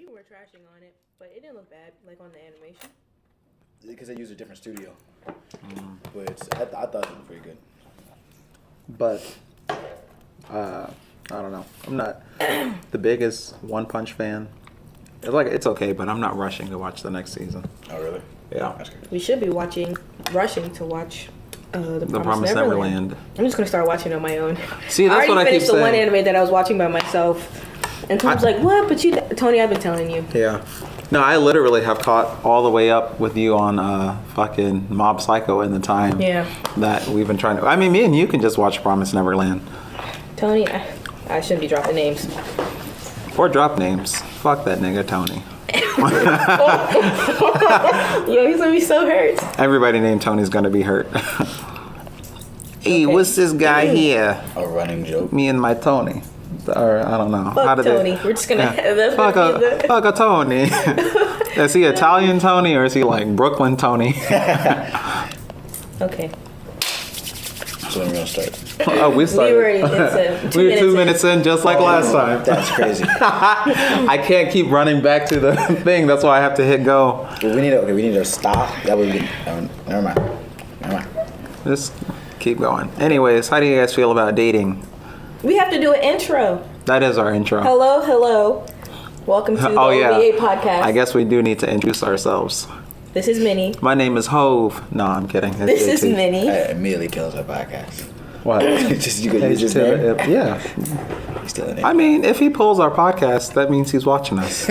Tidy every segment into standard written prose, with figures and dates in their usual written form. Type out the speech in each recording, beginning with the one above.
people were trashing on it, but it didn't look bad, like on the animation. Because they used a different studio. But I thought it was pretty good. But, I don't know. I'm not the biggest One Punch fan. It's okay, but I'm not rushing to watch the next season. Oh, really? Yeah. That's good. We should be rushing to watch the Promised Neverland. I'm just gonna start watching on my own. See, that's what I keep finished the one saying. anime that I was watching by myself, and Tom's like, "What?" But Tony, I've been telling you. Yeah. No, I literally have caught all the way up with you on fucking Mob Psycho in the time that we've been trying to. I mean, me and you can just watch Promised Neverland. Tony, I shouldn't be dropping names. Or drop names. Fuck that nigga, Tony. Yo, he's gonna be so hurt. Everybody named Tony's gonna be hurt. Hey, what's this guy here? A running joke. Me and my Tony. Or I don't know. Fuck Tony. We're just gonna. That's fuck a Tony. Is he Italian Tony or is he like Brooklyn Tony? Okay. So when we're gonna start? Oh, we started. We were 2 minutes in, just like last time. That's crazy. I can't keep running back to the thing. That's why I have to hit go. Well, we need to stop. That would be. Never mind. Just keep going. Anyways, how do you guys feel about dating? We have to do an intro. That is our intro. Hello. Welcome to the OVA podcast. I guess we do need to introduce ourselves. This is Minnie. My name is Hove. No, I'm kidding. It's This JT. is Minnie. That immediately kills our podcast. What? You could use his name? Yeah. He's still in it. I mean, if he pulls our podcast, that means he's watching us.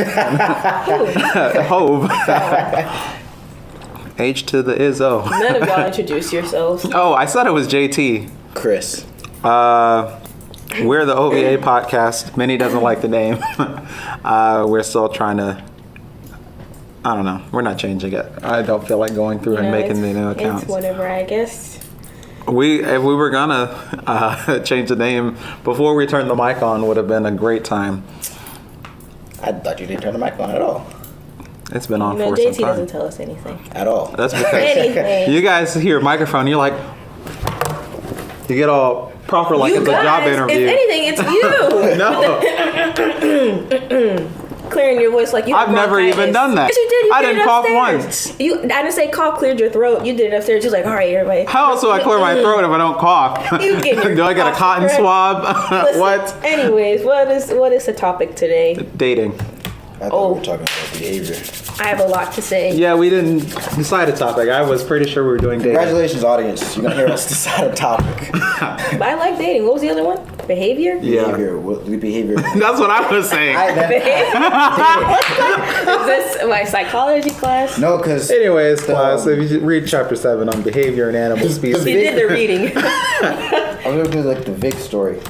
Hove. H to the Izzo. None of y'all introduce yourselves. Oh, I said it was JT. Chris. We're the OVA podcast. Minnie doesn't like the name. We're still trying to. I don't know. We're not changing it. I don't feel like going through and making the new accounts. It's whatever, I guess. If we were gonna change the name before we turned the mic on, would have been a great time. I thought you didn't turn the mic on at all. It's been on for JT some time. doesn't tell us anything. At all. That's because Anything. you guys hear a microphone, you're like, you get all proper like it's a job interview. If anything, it's you. No. Clearing your voice like you. I've never even done that. Yes, you did. You I did didn't it cough upstairs. once. I didn't say cough cleared your throat. You did it upstairs. You're like, all right, everybody. How else do I clear my throat if I don't cough? You get your Do I get a cough cotton correct. swab? Listen, What? Anyways, what is the topic today? Dating. I thought we were talking about behavior. I have a lot to say. Yeah, we didn't decide a topic. I was pretty sure we were doing dating. Congratulations, audience. You're going to hear us decide a topic. But I like dating. What was the other one? Behavior? Yeah. Behavior. That's what I was saying. Is this my psychology class? No, because... Anyways, class, if you read chapter 7 on behavior and animal species. You did the reading. I'm going to do like the Vic story.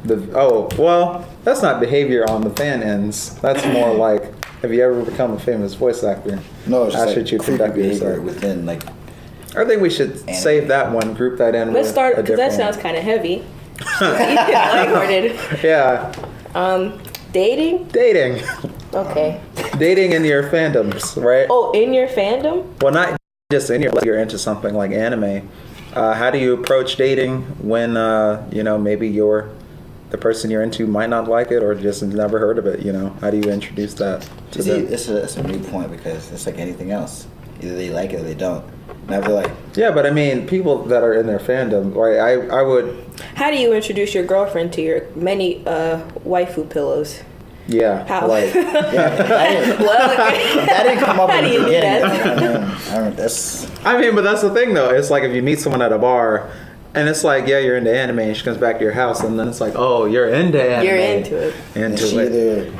Well, that's not behavior on the fan ends. That's more like, have you ever become a famous voice actor? No, it's just How like should you creepy conduct behavior yourself? within like... I think we should save that one, group that in. Let's with start, a because that different sounds kind of heavy. Lighthearted. one. Yeah. Dating? Dating. Okay. Dating in your fandoms, right? Oh, in your fandom? Well, not just in your, you're into something like anime. How do you approach dating when, maybe the person you're into might not like it or just never heard of it, How do you introduce that to them? It's a new point because it's like anything else. Either they like it or they don't. And I feel like... Yeah, but I mean, people that are in their fandom, right, I would... How do you introduce your girlfriend to your many waifu pillows? Yeah. How? Like, that didn't come up How in do the you do beginning. that? but that's the thing, though. It's like if you meet someone at a bar... And it's like, yeah, you're into anime, and she comes back to your house, and then it's like, oh, you're into anime. You're into it. And she either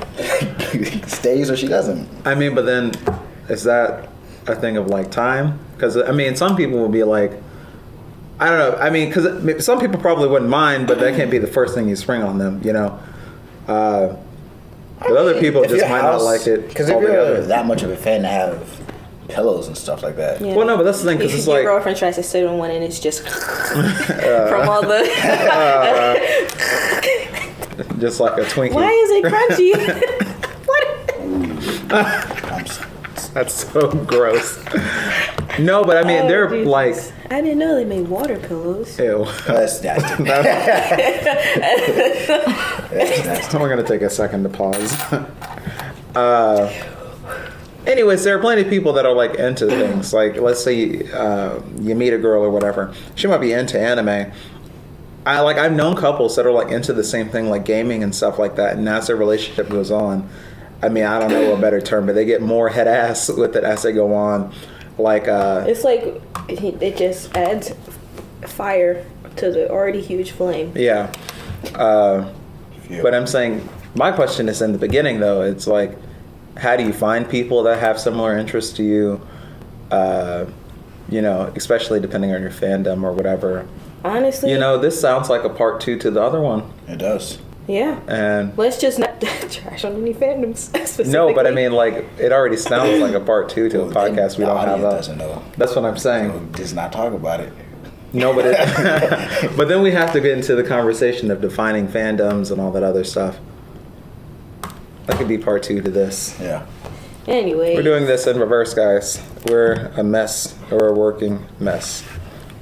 stays or she doesn't. I mean, but then, is that a thing of like time? Because, I mean, some people will be like, I don't know. I mean, because some people probably wouldn't mind, but that can't be the first thing you spring on them, But other people just might not like it. Because if you're that much of a fan to have pillows and stuff like that. Yeah. Well, no, but that's the thing, because it's like... Your girlfriend tries to sit on one and it's just from all the... just like a Twinkie. Why is it crunchy? What? That's so gross. No, but I mean, they're Jesus. like... I didn't know they made water pillows. Ew. That's nasty. That's nasty. We're going to take a second to pause. Anyways, there are plenty of people that are like into things. Like, let's say you meet a girl or whatever, she might be into anime. I've known couples that are like into the same thing, like gaming and stuff like that. And as their relationship goes on, I mean, I don't know a better term, but they get more head ass with it as they go on. Like, it's like it just adds fire to the already huge flame. yeah. But I'm saying, my question is in the beginning though. It's like, how do you find people that have similar interests to you? You know, especially depending on your fandom or whatever. Honestly, You know, this sounds like a part 2 to the other one. It does. yeah. And Let's just not trash on any fandoms specifically. no, but I mean, like, it already sounds like a part 2 to a podcast we The don't have audience up. doesn't know. That's what I'm saying. So just not talk about it. No, but but then we have to get into the conversation of defining fandoms and all that other stuff. That could be part 2 to this. Yeah. Anyway, We're doing this in reverse, guys. We're a mess, or a working mess.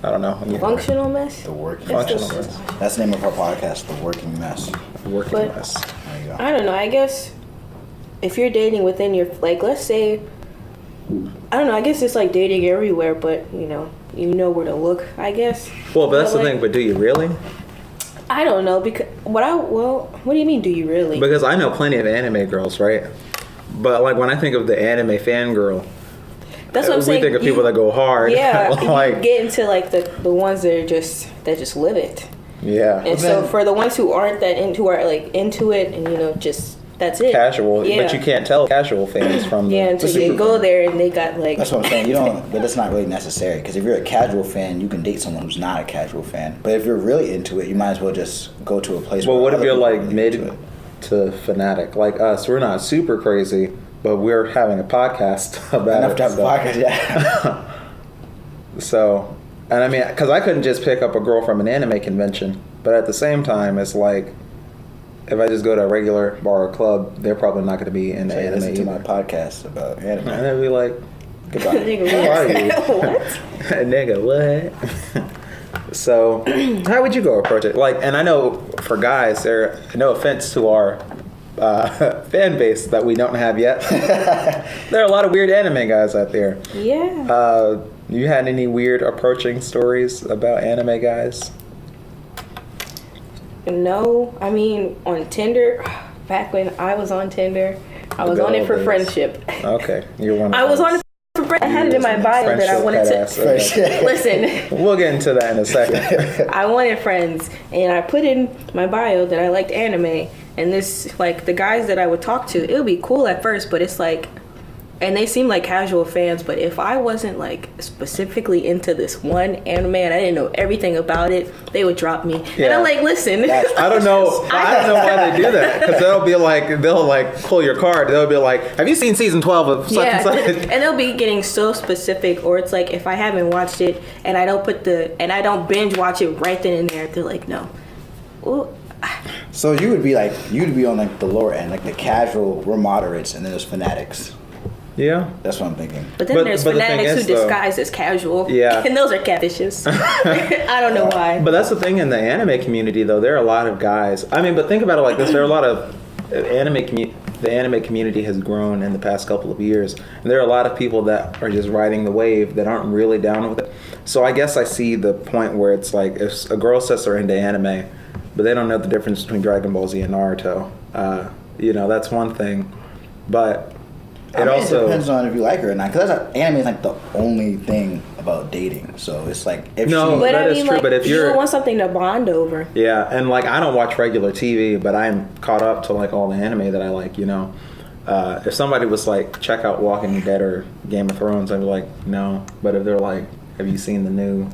I don't know. functional mess. The working Functional mess. mess. That's the name of our podcast, The Working Mess. Working But- mess. There you go. I don't know. I guess if you're dating within your, like, let's say, I don't know. I guess it's like dating everywhere, but you know where to look. I guess. Well, but that's the Like, thing. But do you really? I don't know because what do you mean? Do you really? Because I know plenty of anime girls, right? But like when I think of the anime fangirl, That's what I'm we saying. think of people that go hard. Yeah, like you get into like the ones that just live it. yeah, And so for the ones who aren't who are like into it and just that's it. casual. Yeah. But you can't tell casual fans from the Yeah, until super you go fan. there and they got like. That's what I'm saying. You don't, but that's not really necessary because if you're a casual fan, you can date someone who's not a casual fan. But if you're really into it, you might as well just go to a place. Well, where what if other you're people are like really mid into it. to fanatic like us? We're not super crazy, but we're having a podcast about Enough it. to have a so- podcast, yeah. So, and I mean, because I couldn't just pick up a girl from an anime convention, but at the same time, it's like if I just go to a regular bar or club, they're probably not going to be into So anime listen to my either. podcast about anime. And they'll be like, Goodbye. Nigga, "Who are you?" what? Nigga, what? So, how would you go approach it? Like, and I know for guys, there, no offense to our fan base that we don't have yet. There are a lot of weird anime guys out there. Yeah. You had any weird approaching stories about anime guys? No, I mean on Tinder. Back when I was on Tinder, I was on it for friendship. Okay, you're one of I was those. on it for friendship. I had it in my bio that I wanted to. Friendship headass. Okay. Listen, We'll get into that in a second. I wanted friends, and I put in my bio that I liked anime. And this, like, the guys that I would talk to, it would be cool at first, but it's like, and they seem like casual fans, but if I wasn't, like, specifically into this one anime and I didn't know everything about it, they would drop me. And Yeah. I'm like, listen. I don't know. I don't know why they do that because they'll like pull your card. They'll be like, "Have you seen season 12 of such and such?" and they'll be getting so specific, or it's like if I haven't watched it and I don't binge watch it right then and there, they're like, no. Well, So you'd be on like the lower end, like the casual, we're moderates, and then there's fanatics. Yeah. That's what I'm thinking. but then there's but the thing fanatics who is, though- disguise as casual. Yeah. And those are catfishes. I don't know why. But that's the thing in the anime community, though. There are a lot of guys. I mean, but think about it like this: there are a lot of the anime community has grown in the past couple of years, and there are a lot of people that are just riding the wave that aren't really down with it. So I guess I see the point where it's like if a girl says they're into anime, but they don't know the difference between Dragon Ball Z and Naruto. That's one thing, but it also it depends on if you like her or not. Because anime is like the only thing about dating. So it's like if No, she, But that I is mean, true, like, but if you you're- want something to bond over. Yeah, and like I don't watch regular TV, but I'm caught up to like all the anime that I like. If somebody was like, check out Walking Dead or Game of Thrones, I'd be like, no. But if they're like, have you seen the new?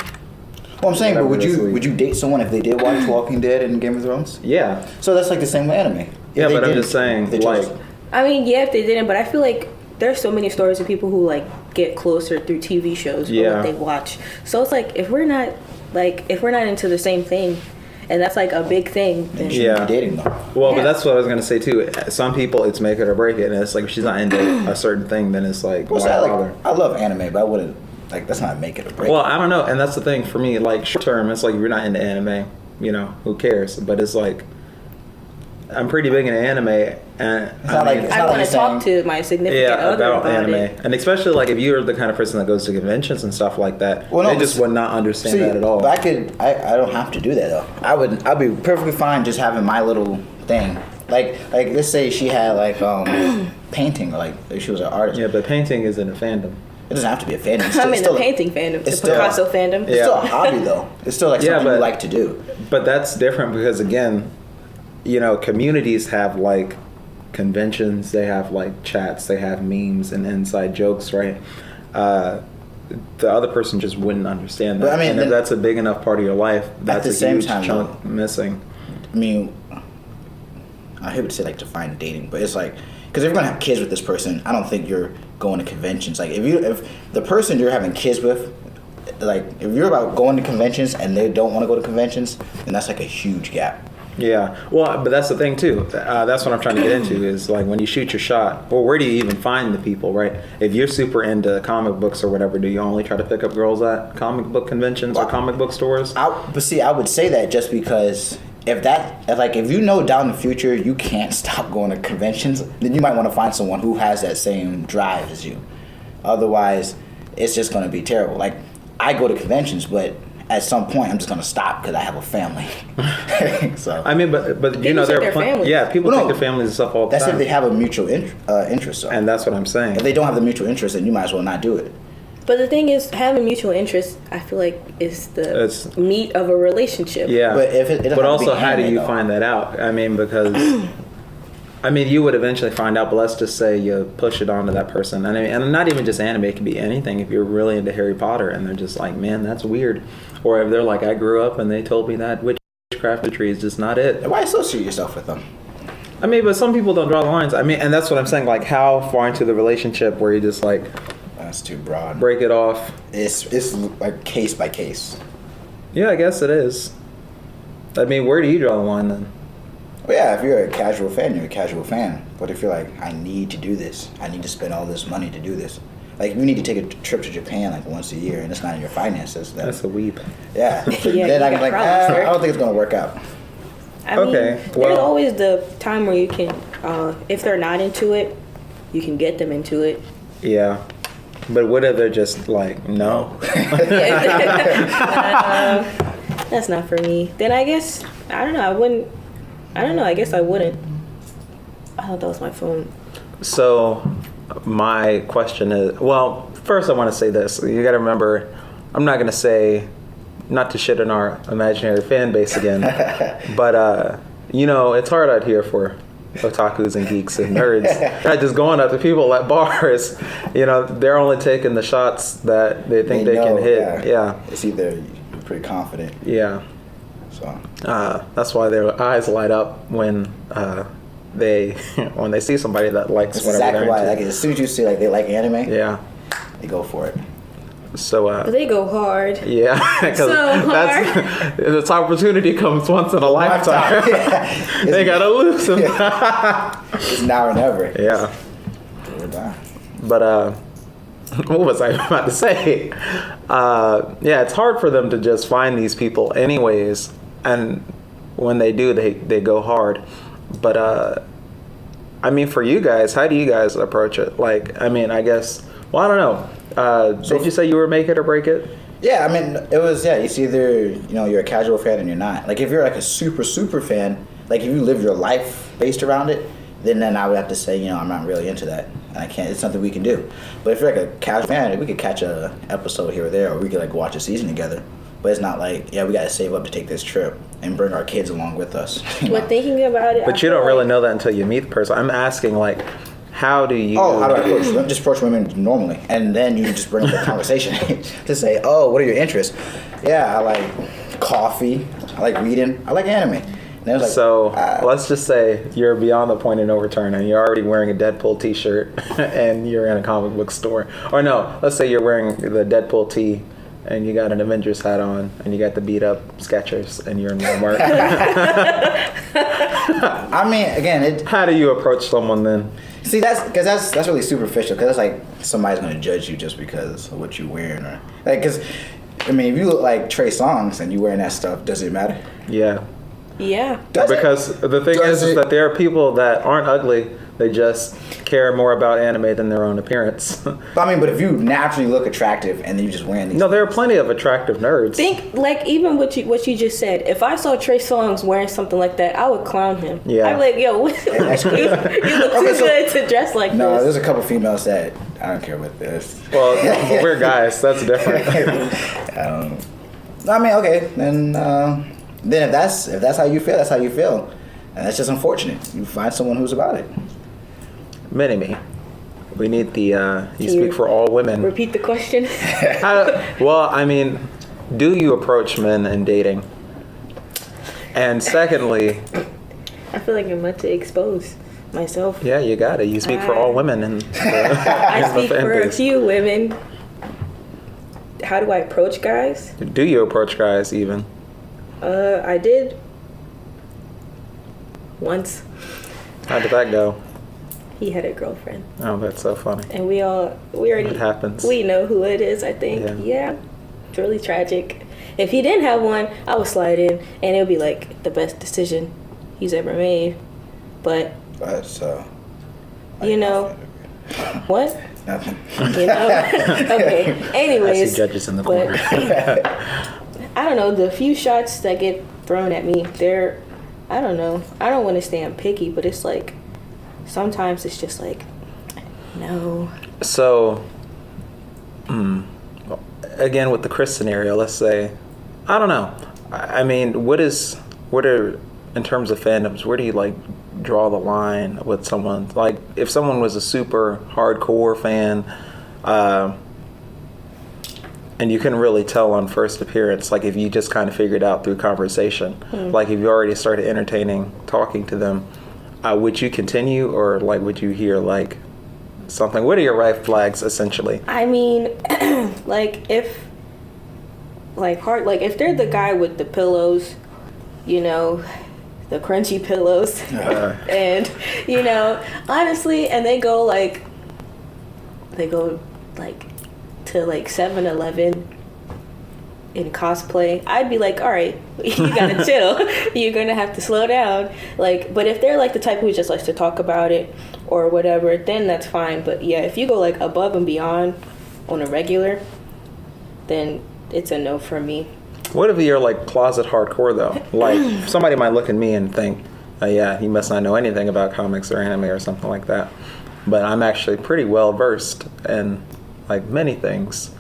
well, I'm saying, but whatever this week. would you date someone if they did watch Walking Dead and Game of Thrones? Yeah, So that's like the same with anime. If yeah, they but I'm didn't, just saying, if they chose- like, I mean, yeah, if they didn't, but I feel like there's so many stories of people who like get closer through TV shows or Yeah. what they watch. So it's like if we're not into the same thing, and that's like a big thing, then you shouldn't Yeah. be dating though. well, Yeah. but that's what I was gonna say too. Some people, it's make it or break it, and it's like if she's not into a certain thing, then it's like, Well, why so bother? I love anime, but I wouldn't like that's not make it or break. Well, I don't know, and that's the thing for me. Like short term, it's like if you're not into anime, who cares? But it's like I'm pretty big into anime, and not like- I want to talk to my significant other about anime, it. and especially like if you're the kind of person that goes to conventions and stuff like that, Well, no, they just would not understand that at all. But I don't have to do that though. I'd be perfectly fine just having my little thing. Like let's say she had like painting, or like if she was an artist. Yeah, but painting isn't a fandom. It doesn't have to be a fandom. I'm in the painting fandom, the still- Picasso fandom. It's still a hobby though. It's still like something you like to do. But that's different because again, you know, communities have like conventions, they have like chats, they have memes and inside jokes, right? The other person just wouldn't understand that. But, I mean, and if that's a big enough part of your life, that's the a same huge time, chunk though, missing. I mean, I hate to say like define dating, but it's like, because if you're gonna have kids with this person, I don't think you're going to conventions. Like if the person you're having kids with, like if you're about going to conventions and they don't want to go to conventions, then that's like a huge gap. Yeah, well, but that's the thing too. That's what I'm trying to get into is like when you shoot your shot. Well, where do you even find the people, right? If you're super into comic books or whatever, do you only try to pick up girls at comic book conventions or comic book stores? But see, I would say that just because if you know down the future you can't stop going to conventions, then you might want to find someone who has that same drive as you. Otherwise, it's just going to be terrible. Like I go to conventions, but at some point I'm just going to stop because I have a family. So I mean, but you know, there are families. yeah, people Well, take no, their families and stuff all the that's time. if they have a mutual interest. So. And that's what I'm saying. If they don't have the mutual interest, then you might as well not do it. But the thing is, having mutual interest, I feel like, is the meat of a relationship. Yeah, But if it doesn't but have to be also, how do anime, you though. find that out? I mean, because I mean, you would eventually find out. But let's just say you push it onto that person, and I mean, and not even just anime. It could be anything. If you're really into Harry Potter, and they're just like, man, that's weird, or if they're like, I grew up and they told me that witchcraftry is just not it. Why associate yourself with them? I mean, but some people don't draw the lines. I mean, and that's what I'm saying. Like, how far into the relationship where you just like That's too broad. break it off? It's like case by case. Yeah, I guess it is. I mean, where do you draw the line then? Well, yeah, if you're a casual fan, you're a casual fan. But if you're like, I need to do this, I need to spend all this money to do this. Like, you need to take a trip to Japan like once a year, and it's not in your finances. Then, That's a weep. yeah. Yeah, Then you I'm got like, problems, sir. I don't think it's gonna work out. I mean, Okay, there's well- always the time where you can, if they're not into it, you can get them into it. Yeah. But what if they're just like, no? That's not for me. Then I guess, I don't know, I guess I wouldn't. I thought that was my phone. So, my question is, well, first I want to say this. You got to remember, I'm not going to say, not to shit on our imaginary fan base again, but, you know, it's hard out here for otakus and geeks and nerds. Not just going up to people at bars. You know, they're only taking the shots that they think they know, can hit. Yeah. It's either you're pretty confident. Yeah. So That's why their eyes light up when they when they see somebody that likes that's whatever exactly they're why. into. Like as soon as you see like they like anime, Yeah. they go for it. So But they go hard. yeah, because So that's this opportunity comes once in a lifetime. Yeah. They gotta lose them. It's now or never. Yeah, We're done. but what was I about to say? Yeah, it's hard for them to just find these people, anyways, and when they do, they go hard. But I mean, for you guys, how do you guys approach it? Like, I mean, I guess. Well, I don't know. Did you say you were make it or break it? Yeah, I mean, it was, yeah, it's either, you're a casual fan and you're not. Like, if you're like a super, super fan, like, if you live your life based around it, then I would have to say, I'm not really into that. And I can't, it's something we can do. But if you're like a casual fan, we could catch a episode here or there, or we could, like, watch a season together. But it's not like, yeah, we got to save up to take this trip and bring our kids along with us. But thinking about it, But you don't really know that until you meet the person. I'm asking, like, how do you... Oh, how do I approach them? Just approach women normally. And then you just bring up the conversation to say, oh, what are your interests? Yeah, I like coffee. I like reading. I like anime. And it was like, So let's just say you're beyond the point of no return and you're already wearing a Deadpool t-shirt and you're in a comic book store. Or no, let's say you're wearing the Deadpool tee and you got an Avengers hat on and you got the beat up Skechers and you're in Walmart. I mean, again, How do you approach someone then? see, that's really superficial, because it's like somebody's going to judge you just because of what you're wearing. Or like, because, I mean, if you look like Trey Songz and you wearing that stuff, does it matter? Yeah. Yeah. Because the thing is that there are people that aren't ugly. They just care more about anime than their own appearance. I mean, but if you naturally look attractive and then you just wearing these... No, there are plenty of attractive nerds. Think, like, even what you just said. If I saw Trey Songz wearing something like that, I would clown him. Yeah. I'd be like, yo, you look too good to dress like No, this. there's a couple females that I don't care what this. Well, we're guys. That's different. I mean, okay, then if that's how you feel, that's how you feel, and that's just unfortunate. You find someone who's about it. Mini-me. We need the, you speak for all women. Repeat the question. Well, I mean, do you approach men in dating? And secondly... I feel like I'm about to expose myself. Yeah, you got it. You speak for all women. And I speak for a few women. How do I approach guys? Do you approach guys even? I did. Once. How did that go? He had a girlfriend. Oh, that's so funny. And we already... It happens. We know who it is, I think. Yeah. It's really tragic. If he didn't have one, I would slide in, and it would be like the best decision he's ever made. But... That's, you know... What? Nothing. You know? Okay. Anyways. I see judges in the corner. I don't know. The few shots that get thrown at me, they're... I don't know. I don't want to say I'm picky, but it's like... Sometimes it's just like... No. So... again, with the Chris scenario, let's say... I don't know. I mean, what are... In terms of fandoms, where do you, like, draw the line with someone? Like, if someone was a super hardcore fan... and you couldn't really tell on first appearance, like if you just kind of figured out through conversation, like if you already started entertaining, talking to them, would you continue, or like would you hear like something? What are your red flags essentially? I mean, like if they're the guy with the pillows, you know, the crunchy pillows, and you know, honestly, and they go like to like 7-Eleven in cosplay, I'd be like, all right, you gotta chill. You're gonna have to slow down. Like, but if they're like the type who just likes to talk about it or whatever, then that's fine. But yeah, if you go like above and beyond on a regular, then it's a no for me. What if you're like closet hardcore though? Like somebody might look at me and think, yeah, he must not know anything about comics or anime or something like that. But I'm actually pretty well versed in like many things.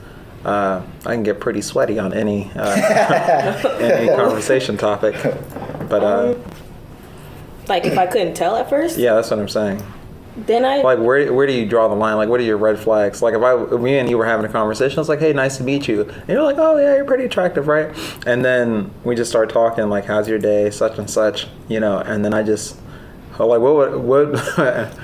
I can get pretty sweaty on any any conversation topic. But like if I couldn't tell at first, yeah, that's what I'm saying. Then I like where do you draw the line? Like what are your red flags? Like if me and you were having a conversation, I was like, hey, nice to meet you, and you're like, oh yeah, you're pretty attractive, right? And then we just start talking like, how's your day, such and such, you know, and then I just like what and what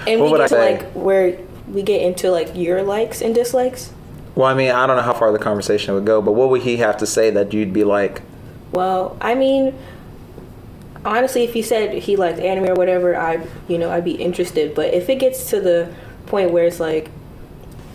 we would get I to say? like where we get into like your likes and dislikes. Well, I mean, I don't know how far the conversation would go, but what would he have to say that you'd be like? Well, I mean, honestly, if he said he liked anime or whatever, I'd be interested. But if it gets to the point where it's like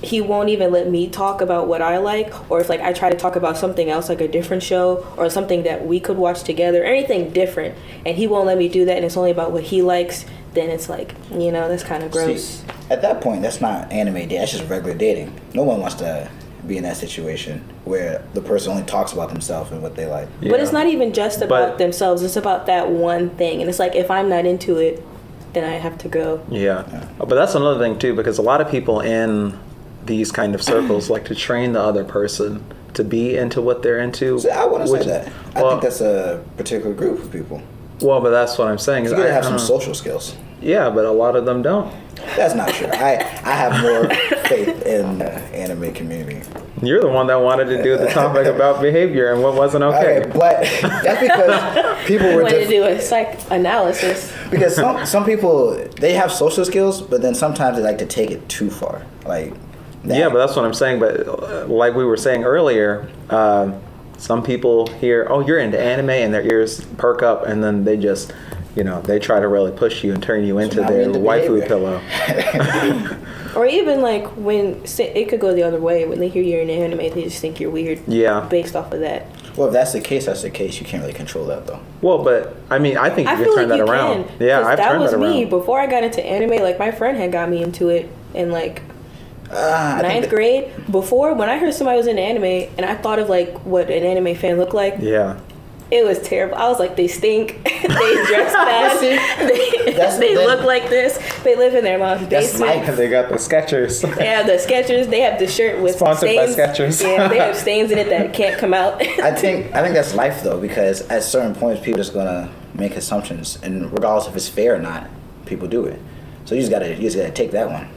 he won't even let me talk about what I like, or if like I try to talk about something else, like a different show or something that we could watch together, anything different, and he won't let me do that, and it's only about what he likes, then it's like, you know, that's kind of gross. See, at that point, that's not anime dating. That's just regular dating. No one wants to be in that situation where the person only talks about themselves and what they like. Yeah. But it's not even just about themselves. It's about that one thing. And it's like, if I'm not into it, then I have to go. Yeah. But that's another thing, too, because a lot of people in these kind of circles like to train the other person to be into what they're into. See, I wouldn't say that. I think that's a particular group of people. Well, but that's what I'm saying. You gotta have some social skills. Yeah, but a lot of them don't. That's not true. I have more faith in the anime community. You're the one that wanted to do the topic about behavior and what wasn't okay. Okay, but that's because people were wanted to do a psych analysis. Because some people, they have social skills, but then sometimes they like to take it too far. Like that. Yeah, but that's what I'm saying. But like we were saying earlier, some people hear, oh, you're into anime, and their ears perk up, and then they just, you know, they try to really push you and turn you into their waifu pillow. Or even like when it could go the other way. When they hear you're in anime, they just think you're weird. Yeah. Based off of that. Well, if that's the case, that's the case. You can't really control that though. Well, but I mean, I think you I can feel turn like that you around. can. Yeah, 'cause I've that turned was that around. me before I got into anime. Like my friend had got me into it in like I think ninth grade. Before, when I heard somebody was into anime, and I thought of like what an anime fan looked like, Yeah. it was terrible. I was like, they stink. They dress bad. They look like this. They live in their mom's That's basement. life. They got the Skechers. They have the Skechers. They have the shirt with Sponsored by stains. Skechers. Yeah, they have stains in it that can't come out. I think that's life though, because at certain points people just gonna make assumptions, and regardless if it's fair or not, people do it. So you just gotta take that one.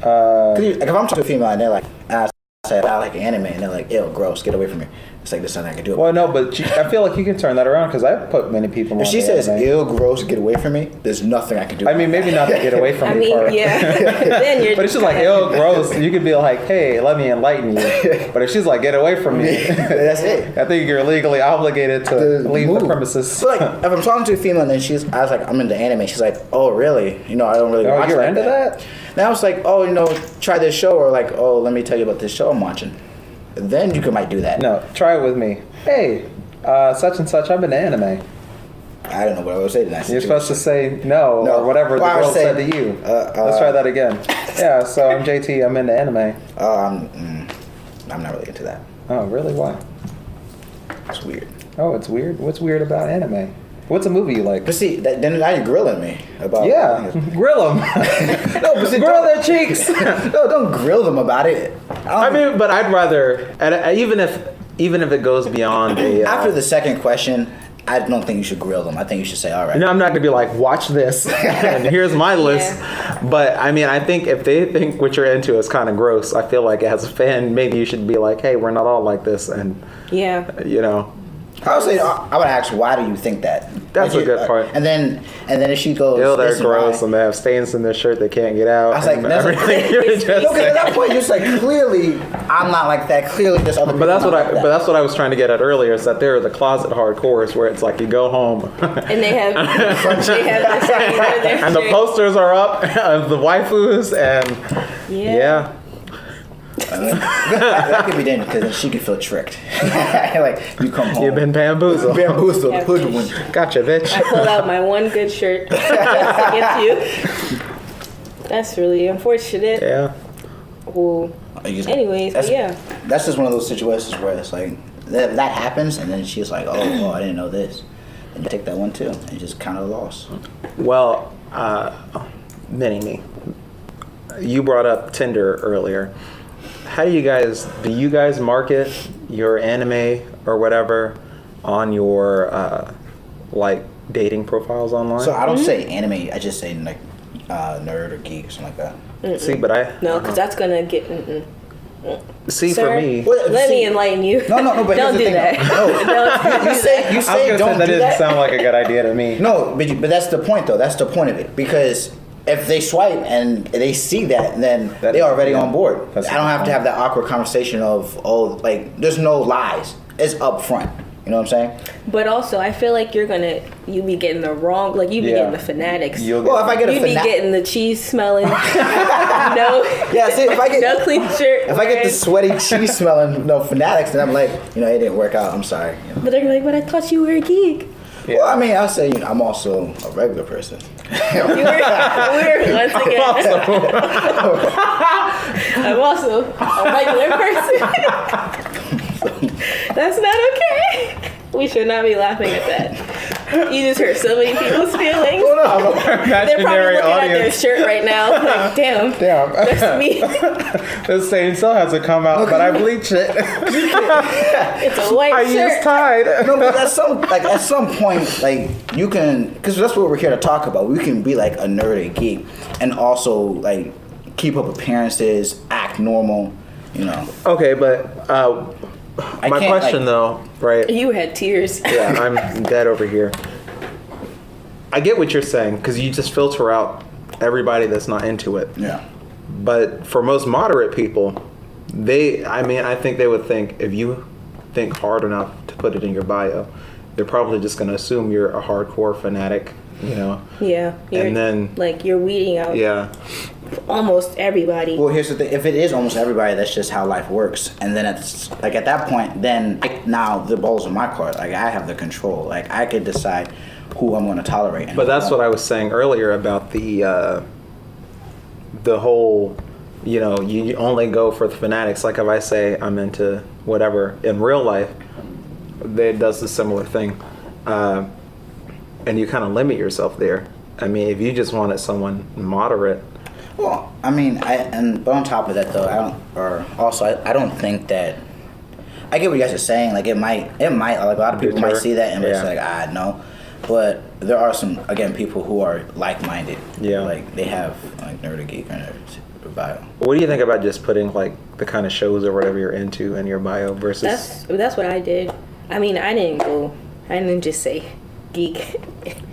'Cause like if I'm talking to a female and they're like, I said I like anime, and they're like, ew, gross, get away from me. It's like there's nothing I can do. Well, no, but I feel like you can turn that around because I've put many people on If she the says, anime. ew, gross, get away from me, there's nothing I can do. I mean, maybe not to get away from I me mean, part. yeah. Then you're But it's just like, ew, gross. You could be like, hey, let me enlighten you. But if she's like, get away from me, That's it. I think you're legally obligated to leave the Move. premises. So like, if I'm talking to a female and then I was like, I'm into anime. She's like, oh, really? You know, I don't really Oh, watch you're like into that? Now it's like, oh, you know, try this show, or like, oh, let me tell you about this show I'm watching. Then you might do that. No, try it with me. Hey, such and such, I'm into anime. I don't know what I would say to that. You're supposed to say no, No. or whatever the Well, I would girl say, said to you. Let's try that again. Yeah, so I'm JT, I'm into anime. I'm not really into that. Oh, really? Why? It's weird. Oh, it's weird? What's weird about anime? What's a movie you like? But see, then now you're grilling me about. Yeah, grill them. No, but see, Grill their cheeks. No, don't grill them about it. I mean, but I'd rather, even if it goes beyond a. After the second question, I don't think you should grill them. I think you should say, all right. You know, I'm not gonna be like, watch this, and here's my list. But I mean, I think if they think what you're into is kind of gross, I feel like as a fan, maybe you should be like, hey, we're not all like this, and Yeah. you know. I would say, I would ask, why do you think that? That's a good part. And then if she goes, Ew, they're this is gross, why- and they have stains in their shirt they can't get out. I was like, and that's everything. You're just no, 'cause saying. at that point, you're just like, clearly, I'm not like that. Clearly, there's other people. But that's what not like that. But that's what I was trying to get at earlier. Is that there are the closet hardcores where it's like you go home, And they have the same in their and the shirt. posters are up of the waifus, and yeah. that could be dangerous because then she could feel tricked. Like you come home, You've been bamboozled. bamboozled, Yeah. hoodwinked. Gotcha, bitch. I pulled out my one good shirt just to get you. That's really unfortunate. Yeah. Well, anyways, but yeah. That's just one of those situations where it's like that happens, and then she's like, "Oh, I didn't know this," and you take that one too, and you just kind of lost. Well, Mini-Me, you brought up Tinder earlier. How do you guys market your anime or whatever on your like dating profiles online? So I don't say anime; I just say like nerd or geek or something like that. See, but No, because that's gonna get. see Sir, for me. Well, let see- me enlighten you. No, but don't here's the do thing. that. No. Don't You do say that. you I was say gonna don't say that do didn't that. sound like a good idea to me. No, but that's the point though. That's the point of it, because if they swipe and they see that, then That- they're already yeah. on board. That's I don't the have to point. have that awkward conversation of, oh, like there's no lies. It's up front. You know what I'm saying? But also, I feel like you be getting the wrong, like you be Yeah. getting the fanatics. You'll Well, if I get a You be getting the cheese smelling. no. Yeah, see, if I get no clean shirt. if I get the wearing. sweaty cheese smelling fanatics, then I'm like, it didn't work out. I'm sorry. You know? But they're like, but I thought you were a geek. Well, I mean, I'll say I'm also a regular person. You were once again. I'm also a regular person. That's not okay. We should not be laughing at that. You just hurt so many people's feelings. Oh, no. They're probably Imaginary looking at their audience. shirt right now. Like, damn. That's me. The stain still hasn't come out, but I bleached it. It's a white I shirt. used Tide. No, but at some point, like you can, because that's what we're here to talk about. We can be like a nerd and geek, and also like keep up appearances, act normal. Okay, but my can't, question like- though, right? You had tears. Yeah, I'm dead over here. I get what you're saying because you just filter out everybody that's not into it. Yeah. But for most moderate people, I think they would think if you think hard enough to put it in your bio, they're probably just going to assume you're a hardcore fanatic, Yeah. And then like you're weeding out. yeah. almost everybody. Well, here's the thing. If it is almost everybody, that's just how life works. And then it's like at that point, then now the ball's in my court. Like I have the control. Like I could decide who I'm going to tolerate. But that's what I was saying earlier about the whole, you know, you only go for the fanatics. Like if I say I'm into whatever in real life, it does the similar thing, and you kind of limit yourself there. I mean, if you just wanted someone moderate. Well, I mean, but on top of that though, I don't think that. I get what you guys are saying. Like it might like a lot of people might see that and it's like no, but there are some people who are like-minded. Yeah, like they have like nerd or geek or nerd bio. What do you think about just putting like the kind of shows or whatever you're into in your bio versus? That's what I did. I mean, I didn't just say geek.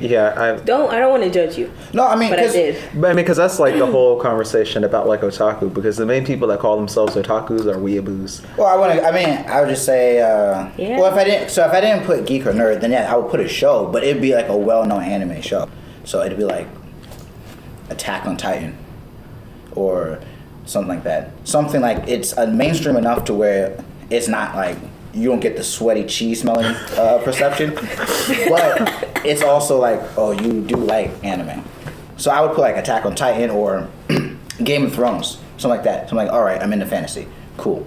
Yeah, I don't want to judge you. No, I mean, but I did. But I mean, because that's like the whole conversation about like otaku. Because the main people that call themselves otakus are weeaboos. Well, I would just say, yeah. Well, if I didn't put geek or nerd, then yeah, I would put a show, but it'd be like a well-known anime show. So it'd be like Attack on Titan, or something like that. Something like it's mainstream enough to where it's not like you don't get the sweaty cheese smelling perception, but it's also like, oh, you do like anime. So I would put like Attack on Titan or Game of Thrones, something like that. So I'm like, all right, I'm into fantasy, cool.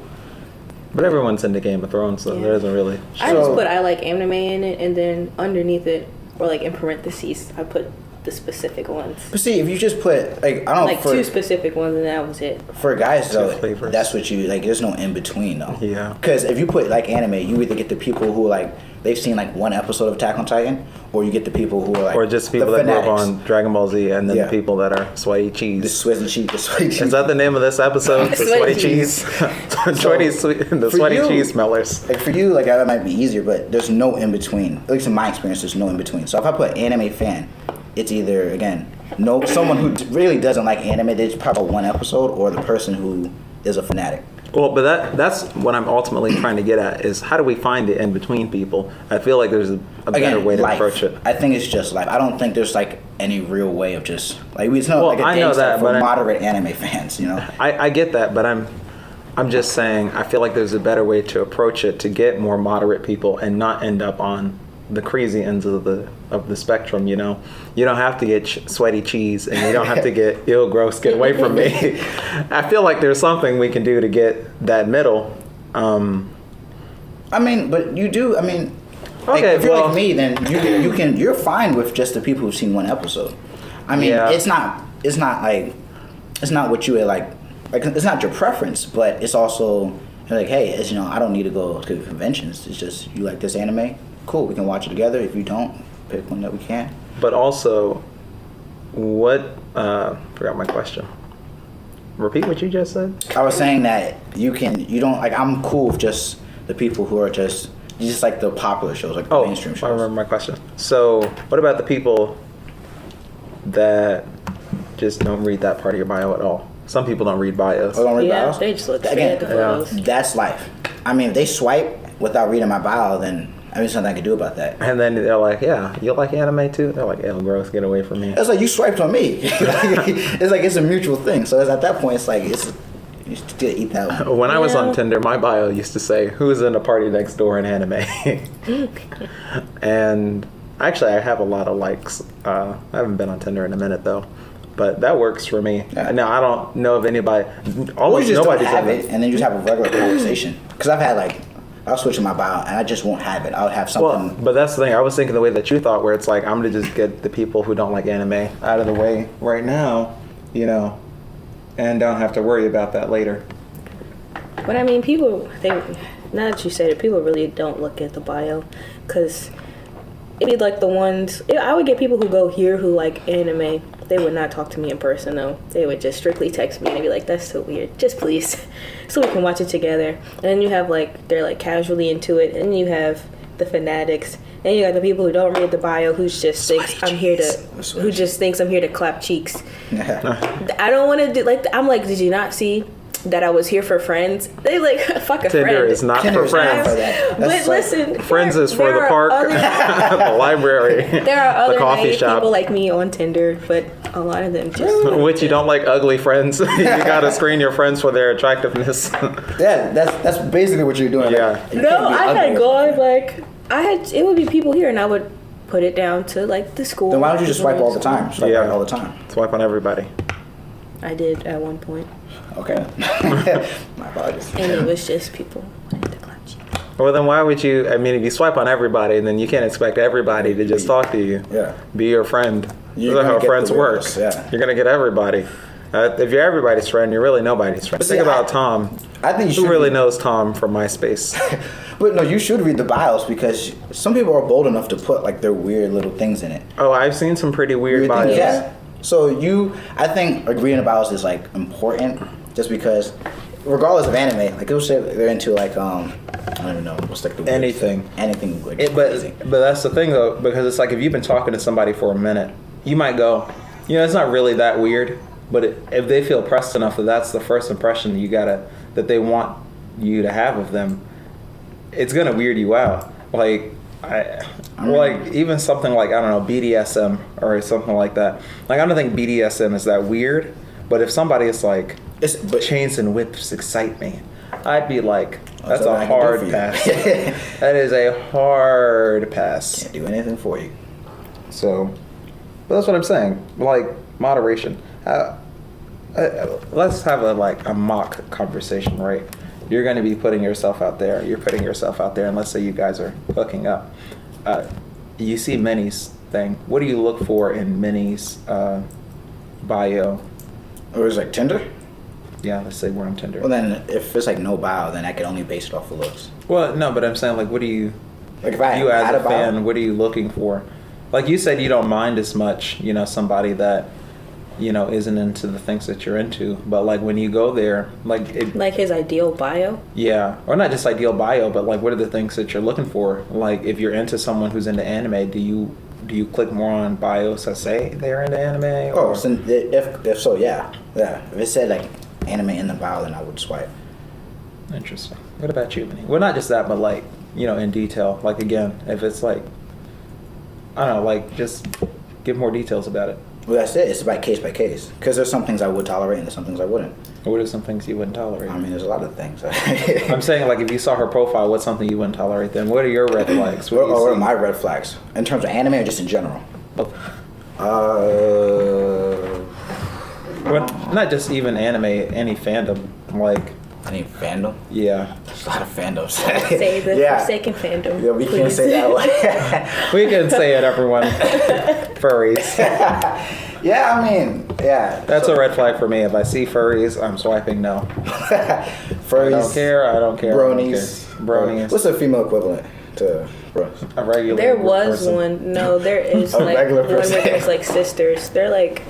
But everyone's into Game of Thrones, so there isn't really. I just put I like anime in it, and then underneath it, or like in parentheses, I put the specific ones. But see, if you just put like I don't like two specific ones, and that was it. For guys though, flavors. That's what you like. There's no in between though. Yeah. Because if you put like anime, you either get the people who like they've seen like one episode of Attack on Titan, or you get the people who are like, or just people that grew up on Dragon Ball Z, and then the people that are sweaty cheese. The sweaty cheese. Is that the name of this episode? The sweaty cheese. The sweaty cheese smellers. Like for you, like that might be easier, but there's no in between. At least in my experience, there's no in between. So if I put anime fan, it's either someone who really doesn't like anime, they just probably one episode, or the person who is a fanatic. Well, but that's what I'm ultimately trying to get at is how do we find it in between people? I feel like there's a better way to approach it. I think it's just life. I don't think there's like any real way of just like it's not like a I know that, for but moderate anime fans, you know. I get that, but I'm just saying I feel like there's a better way to approach it to get more moderate people and not end up on the crazy ends of the spectrum, you know. You don't have to get sweaty cheese, and you don't have to get ill gross, get away from me. I feel like there's something we can do to get that middle. I mean, but you do. I mean, okay, if you're like me, then you're fine with just the people who've seen one episode. I mean, it's not what you like it's not your preference, but it's also like, hey, as you know, I don't need to go to conventions. It's just you like this anime. Cool, we can watch it together. If you don't, pick one that we can. But also, forgot my question. Repeat what you just said. I was saying that you don't like. I'm cool with just the people who are just like the popular shows, like the mainstream shows. I remember my question. So, what about the people that just don't read that part of your bio at all? Some people don't read bios. Oh, don't read bios? They just look at the photos. That's life. I mean, if they swipe without reading my bio, then there's something I can do about that. And then they're like, yeah, you like anime too? They're like, ew, gross, get away from me. It's like you swiped on me. It's like it's a mutual thing. So at that point, it's like you still eat that one. When I was on Tinder, my bio used to say, who's in a party next door in anime? And actually, I have a lot of likes. I haven't been on Tinder in a minute though. But that works for me. Yeah. Now, I don't know if anybody... Almost nobody have it, and then you just have a regular conversation. Because I'll switch in my bio, and I just won't have it. I'll have something... Well, but that's the thing. I was thinking the way that you thought, where it's like, I'm going to just get the people who don't like anime out of the way right now, you know, and don't have to worry about that later. But I mean, now that you said it, people really don't look at the bio, because it'd be like the ones... I would get people who go here who like anime. They would not talk to me in person though. They would just strictly text me and be like, that's so weird. Just please. So we can watch it together. And then you have they're like casually into it. And then you have the fanatics. And you got the people who don't read the bio who just thinks I'm here to clap cheeks. I don't want to do I'm like, did you not see that I was here for friends. They like fuck a Tinder friend. is not Tinder for is not friends. for that. But That's like- listen, Friends is for there the are park, other- the library, there are other the coffee naive shop. people like me on Tinder, but a lot of them just. Which you don't like ugly friends. You gotta screen your friends for their attractiveness. Yeah, that's basically what you're doing. Yeah. Like, you No, can't be I ugly had or gone something. like it would be people here, and I would put it down to like the school. Then why don't you just people swipe in all the school. time? Swipe Yeah. right all the time. Swipe on everybody. I did at one point, Okay. My apologies. and it was just people wanting to clutch you. Well, then why would you? I mean, if you swipe on everybody, then you can't expect everybody to just talk to you. Yeah. Be your friend. You're That's gonna how get friends the work. weirdos, yeah. You're gonna get everybody. If you're everybody's friend, you're really nobody's friend. But see, Think about I- Tom. I think you Who should really be- knows Tom from MySpace? But no, you should read the bios because some people are bold enough to put like their weird little things in it. Oh, I've seen some pretty weird bios. things, yeah. So I think reading the bios is like important just because regardless of anime, like it'll say they're into like I don't even know what's like the word. Anything. Anything like crazy. But that's the thing though, because it's like if you've been talking to somebody for a minute, you might go, it's not really that weird. But if they feel pressed enough that that's the first impression that they want you to have of them, it's gonna weird you out. Like like even something like I don't know BDSM or something like that. Like I don't think BDSM is that weird. But if somebody is like But chains and whips excite me, I'd be like, that's something a I can do hard for you. pass. That is a hard pass. can't do anything for you. So, but that's what I'm saying. Like moderation. Let's have a mock conversation, right? You're going to be putting yourself out there. You're putting yourself out there, and let's say you guys are hooking up. You see Minnie's thing. What do you look for in Minnie's bio? Or is it like Tinder? Yeah, let's say we're on Tinder. Well then if it's like no bio, then I can only base it off of looks. Well, no, but I'm saying like, what do you? Like if I You as had a a bio, fan, what are you looking for? Like you said, you don't mind as much, somebody that, isn't into the things that you're into. But like when you go there, Like his ideal bio. yeah, or not just ideal bio, but like what are the things that you're looking for? Like if you're into someone who's into anime, do you click more on bios that say they're into anime? oh, so if so, yeah. If it said like anime in the bio, then I would swipe. Interesting. What about you, Minnie? Well, not just that, but like, in detail. Like again, if it's like, I don't know, like just give more details about it. Well, that's it. It's by case. Because there's some things I would tolerate and there's some things I wouldn't. What are some things you wouldn't tolerate? I mean, there's a lot of things. I'm saying like if you saw her profile, what's something you wouldn't tolerate then? What are your red flags? What do you are see? my red flags? In terms of anime or just in general? Both. Well, Not just even anime, any fandom. Like, any fandom? yeah. There's a lot of fandoms. Say the Yeah. Forsaken fandom. Yeah, we can't please. say that one. We can say it, everyone. Furries. Yeah, I mean, yeah. That's a red flag for me. If I see furries, I'm swiping no. Furries. I don't care. I don't care. Bronies. Bronies. What's the female equivalent to bros? A regular There was person. one. No, there is A like regular one where person. there's like sisters. They're like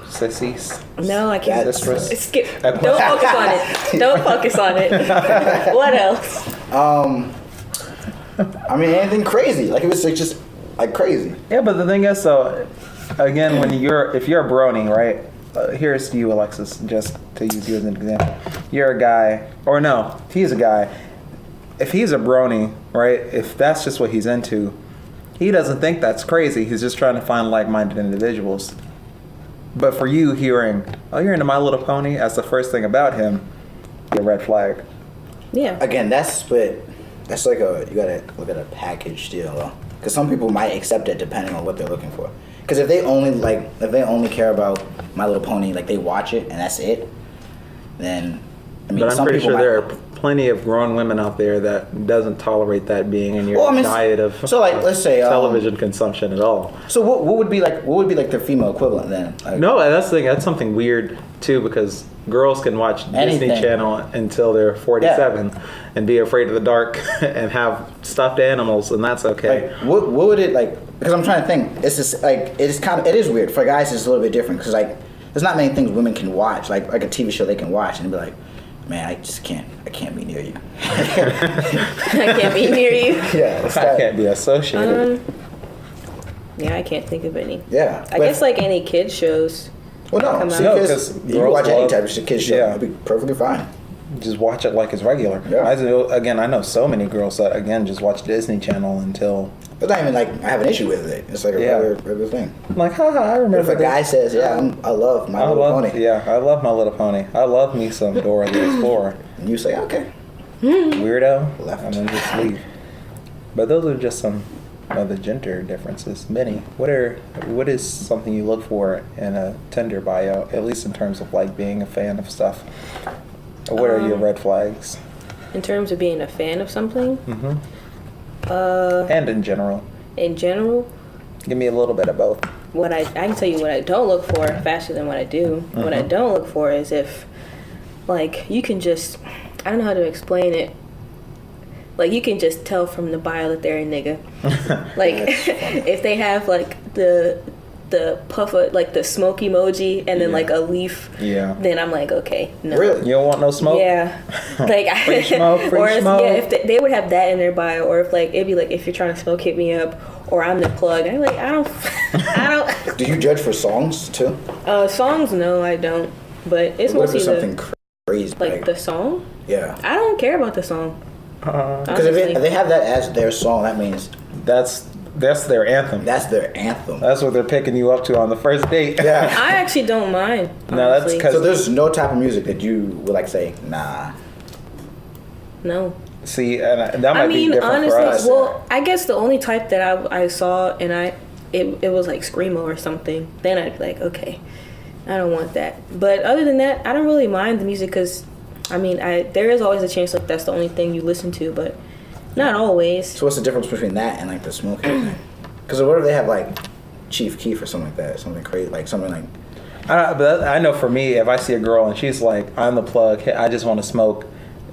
Sissies. no, I can't. That's- Sistress. Skip. Don't focus on it. Don't focus on it. What else? I mean, anything crazy. Like, it was like just, like, crazy. Yeah, but the thing is, so again, if you're a brony, right? Here's you, Alexis, just to use you as an example. You're a guy, or no, he's a guy. If he's a brony, right? If that's just what he's into, he doesn't think that's crazy. He's just trying to find like-minded individuals. But for you, hearing, oh, you're into My Little Pony as the first thing about him, a red flag. Yeah. Again, that's like you gotta look at a package deal, though. Because some people might accept it depending on what they're looking for. Because if they only care about My Little Pony, like they watch it and that's it, then I mean, But I'm some pretty people sure might, there are plenty of grown women out there that doesn't tolerate that being in your Well, I mean, diet of so like let's say television consumption at all. So what would be like the female equivalent then? Like, No, that's the thing. That's something weird too, because girls can watch Anything. Disney Channel until they're 47 and be afraid of the dark and have stuffed animals, and that's okay. Like, what would it like? Because I'm trying to think. It's just like it is weird for guys. It's a little bit different because like there's not many things women can watch like a TV show they can watch and be like, man, I can't be near you. I can't be near you. Yeah, it's I that. can't be associated. Yeah, I can't think of any. Yeah, I but- guess like any kid shows. Well, no, come see, out. No, because 'cause you can girls watch any love- type of kids show. yeah. It'll be perfectly fine. just watch it like it's regular. Yeah. I know so many girls that again just watch Disney Channel until. It's not even like I have an issue with it. It's like a regular thing. I'm like, haha, I remember. If a guy says, I love My Little Pony. Yeah, I love My Little Pony. I love me some Dora the Explorer. And you say, okay. Weirdo. Left. And then just leave. But those are just some of the gender differences. Minnie, what is something you look for in a Tinder bio, at least in terms of like being a fan of stuff? What are your red flags? In terms of being a fan of something? Mm-hmm. And in general. In general? Give me a little bit of both. I can tell you what I don't look for faster than what I do. Mm-hmm. What I don't look for is if, like, you can just, I don't know how to explain it. Like, you can just tell from the bio that they're a nigga. Like, if they have, like, the puff of, like, the smoke emoji and then, like, a leaf, then I'm like, okay, no. Really? You don't want no smoke? Yeah. Like, free smoke, free smoke. Yeah, if they would have that in their bio, or if, like, it'd be like, if you're trying to smoke, hit me up, or I'm the plug. I'm like, I don't. Do you judge for songs, too? Songs, no, I don't. But it's what if mostly it's something crazy? like the song? Yeah. I don't care about the song. Because if they have that as their song, that means that's their anthem. That's their anthem. That's what they're picking you up to on the first date. Yeah. I actually don't mind. No, that's honestly. because So there's no type of music that you would like say, nah. No. See, and that might be different honestly, for us. well, I guess the only type that I saw and it was like screamo or something. Then I'd be like, okay, I don't want that. But other than that, I don't really mind the music because, I mean, there is always a chance that that's the only thing you listen to, but not always. So what's the difference between that and like the smoking thing? Because what if they have like Chief Keef or something like that, something crazy, like something like. But I know for me, if I see a girl and she's like, I'm the plug, I just want to smoke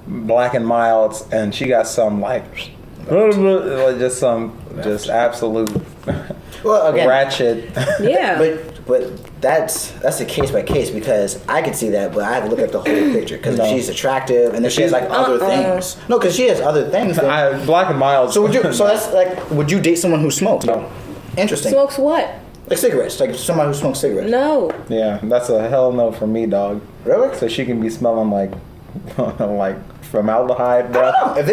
Black and Milds, and she got some like just some just absolute again, ratchet. Yeah. But that's a case by case because I could see that, but I have to look at the whole picture because if she's attractive and then she has like other things. No, because she has other things. Black and Milds. So would you? So that's like, would you date someone who smokes? No. Interesting. Smokes what? Like cigarettes, like somebody who smokes cigarettes. No. Yeah, that's a hell no for me, dog. Really? So she can be smelling like like formaldehyde, I bro. don't know. If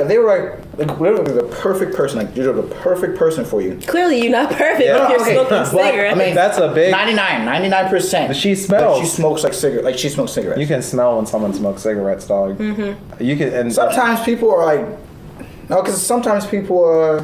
they were literally the perfect person, like you're the perfect person for you. Clearly, you're not perfect Yeah. if you're Okay, smoking but, cigarettes. I mean, That's a big 99%. But she smells. But she smokes like cigarette. Like she smokes cigarettes. You can smell when someone smokes cigarettes, dog. Mm-hmm. You can. And Sometimes people are like, no, because sometimes people are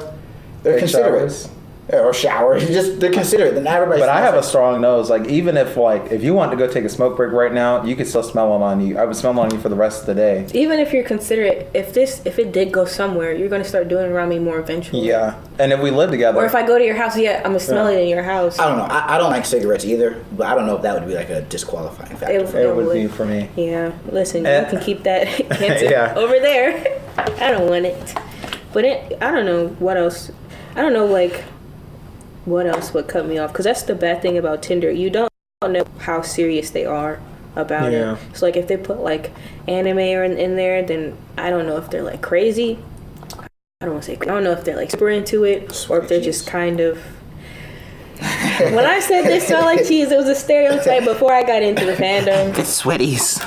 they're Take considerate. showers. Yeah, or shower. They're considerate. Then everybody. But I have a like, strong nose. Like even if you want to go take a smoke break right now, you could still smell it on you. I would smell it on you for the rest of the day. Even if you're considerate, if it did go somewhere, you're gonna start doing it around me more eventually. Yeah, and if we live together, Or if I go to your house, I'm gonna smell it in your house. I don't know. I don't like cigarettes either, but I don't know if that would be like a disqualifying factor. it would be for me. Yeah, listen, Eh. you can keep that cancer Yeah. over there. I don't want it. But I don't know what else. I don't know, like, what else would cut me off. Because that's the bad thing about Tinder. You don't know how serious they are about Yeah. it. So, like, if they put, like, anime in there, then I don't know if they're, like, crazy. I don't want to say crazy. I don't know if they're, like, super into it. Or if they're just kind of... When I said they smell like cheese, it was a stereotype before I got into the fandom. The Sweaties.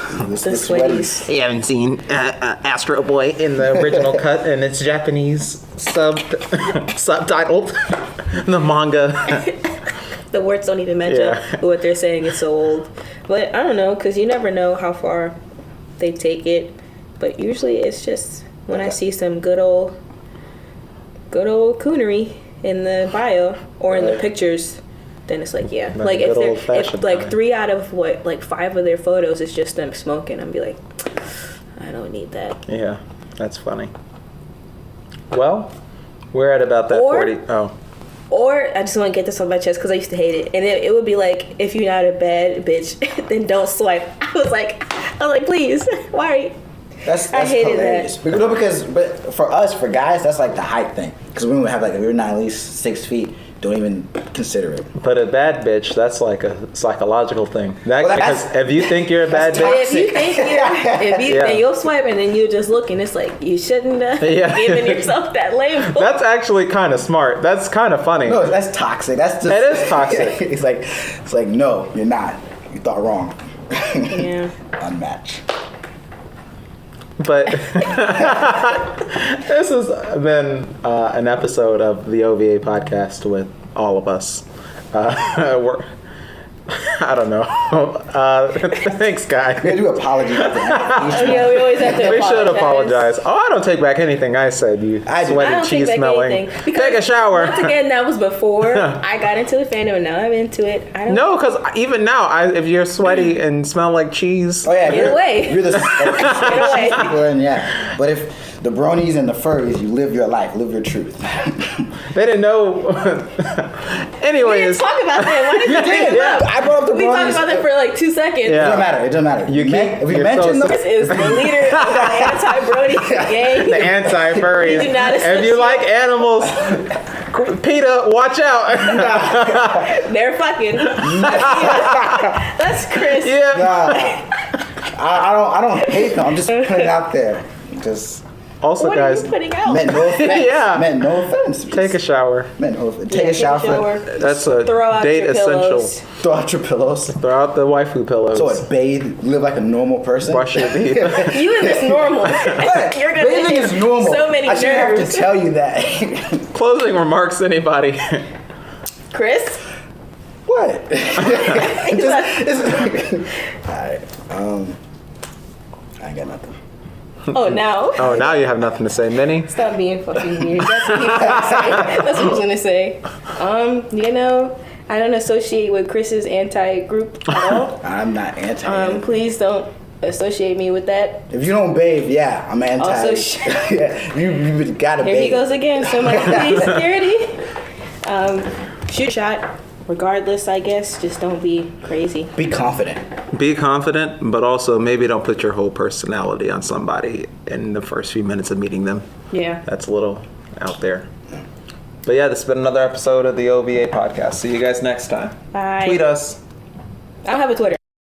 The sweaties. You haven't seen Astro Boy. In the original cut, and it's Japanese subtitled. The manga. The words don't even match up with what they're saying. It's so old. But I don't know, because you never know how far they take it. But usually it's just when I see some good old coonery in the bio or in the pictures, then it's like, yeah. Like if like 3 out of 5 of their photos is just them smoking, I'd be like, I don't need that. Yeah, that's funny. Well, we're at about that Or- 40. Oh. Or I just want to get this on my chest because I used to hate it, and it would be like, if you're not a bad bitch, then don't swipe. I was like, please, why are you? That's I hated hilarious. that. But for us, for guys, that's like the hype thing. Because we would have like, if you're not at least 6 feet, don't even consider it. But a bad bitch, that's like a psychological thing. That's- Because if you think you're a bad that's bitch, If you think then you'll swipe, and then you just look, and it's like, you shouldn't have given yourself that label. that's actually kind of smart. That's kind of funny. No, that's toxic. That's just. It is toxic. It's like, no, you're not. You thought wrong. Yeah. Unmatched. But this has been an episode of the OVA podcast with all of us. I don't know. Thanks, Guy. We do apologies at the end. Yeah, we always have to We should apologize. Oh, I don't take back anything I said. You I do. I sweaty don't cheese take back smelling. anything. Because Take a shower. Once again, that was before I got into the fandom, and now I'm into it. I don't No, because even now, if you're sweaty and smell like cheese, Oh yeah, Get away. You're the away. people, and yeah. But if the bronies and the furries, you live your life, live your truth. they didn't know. We didn't Anyways, talk about that. Why did you bring it Yeah, up? I brought up the We talked bronies. about it for like 2 seconds. Yeah. It doesn't matter. It doesn't matter. You keep- if we you're mention so- them, This is the leader of the anti-Brody gang. the anti-furries. We do not If you like animals, PETA, watch out. They're fucking. That's Chris. Yeah. nah, I don't hate them. I'm just putting it out there. Just Also, What guys, are you putting out? meant no offense. Yeah. Meant no offense. take a shower. Meant no offense. Yeah, Take a shower. That's a Throw out date your essential. pillows. Throw out your pillows. Throw out the waifu pillows. So it's bathe, live like a normal person. Brush your teeth. You and this normal. You're gonna Bathing hit is normal. so many I shouldn't have nerves. to tell you that. Closing remarks, anybody? Chris? What? He's like, Alright. I ain't got nothing. oh, now? Oh, now you have nothing to say, Minnie. Stop being fucking weird. That's what he was gonna say. That's what he was gonna say. You know, I don't associate with Chris's anti-group at all. I'm not anti. Please don't associate me with that. If you don't bathe, yeah, I'm anti. Also, yeah, you gotta Here bathe. he goes again. So much police security. Shoot a shot. Regardless, I guess. Just don't be crazy. Be confident. Be confident, but also maybe don't put your whole personality on somebody in the first few minutes of meeting them. Yeah. That's a little out there. But yeah, this has been another episode of the OVA podcast. See you guys next time. Bye. Tweet us. I don't have a Twitter.